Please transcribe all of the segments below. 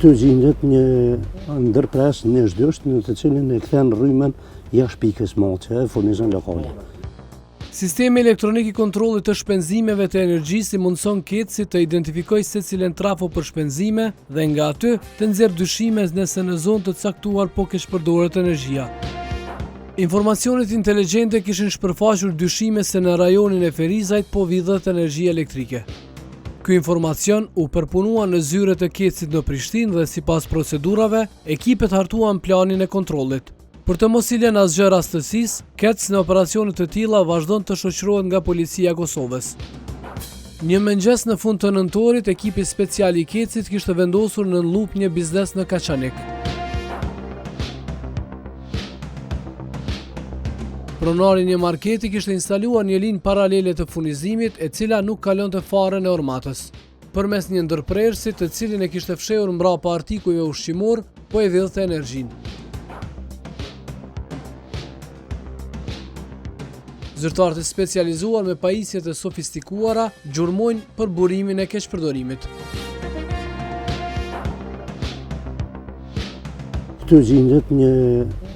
Këtu gjendet një ndërpres në Zhdysht në të cilin e kthen rrymën jashtë pikës moce e furnizon lokale. Sistemi elektronik i kontrollit të shpenzimeve të energjisë i mundson Kecit të identifikojë secilën trafo për shpenzime dhe nga aty të nxjerrë dyshime nëse në zonë të caktuar po keq përdoret energjia. Informacionet inteligjente kishin shpërfaqur dyshime se në rajonin e Ferizajt po vidhet energjia elektrike. Ky informacion u përpunua në zyret e Kecit në Prishtinë dhe sipas procedurave, ekipet hartuan planin e kontrollit. Për të mos i lënë asgjë rastësisë, Kec në operacione të tilla vazhdon të shoqërohet nga policia e Kosovës. Një mëngjes në fund të nëntorit, ekipi special i Kecit kishte vendosur në lup një biznes në Kaçanik. Pronari i një marketi kishte instaluar një linjë paralele të furnizimit e cila nuk kalonte fare në ormatës. Përmes një ndërprerësi të cilin e kishte fshehur mbrapa artikujve ushqimor, po e vidhte energjinë. Zyrtarët e specializuar me pajisje të sofistikuara gjurmojnë për burimin e keqpërdorimit. Këtu gjendet një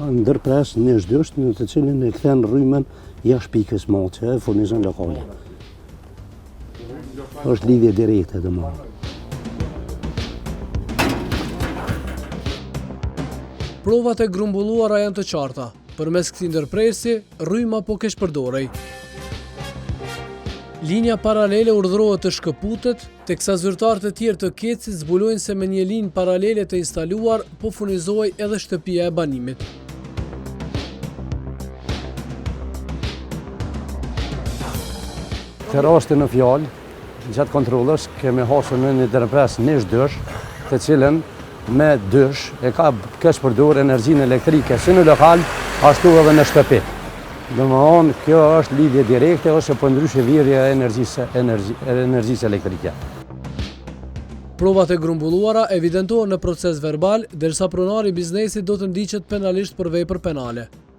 ndërpres në Zhdysht në të cilin e kthen rrymën jashtë pikës moce e furnizon lokale. Është lidhje direkte domosdoshmë. Provat e grumbulluara janë të qarta. Përmes këtij ndërprerësi, rryma po keqpërdorej. Linja paralele urdhërohet të shkëputet, teksa zyrtarët e tjerë të Kecit zbulojnë se me një linjë paralele të instaluar po furnizohej edhe shtëpia e banimit. Të rastin në fjalë, gjatë kontrollës kemi hasur në një ndërpres në Zhdysht, të cilën me dysh e ka keqpërdorur energjinë elektrike si në lokal, ashtu edhe në shtëpi. Domthonë, kjo është lidhje direkte ose po ndryshe virja e energjisë elektrike. Provat e grumbulluara evidentohen në proces verbal, ndërsa pronari i biznesit do të ndiqet penalisht për vepër penale.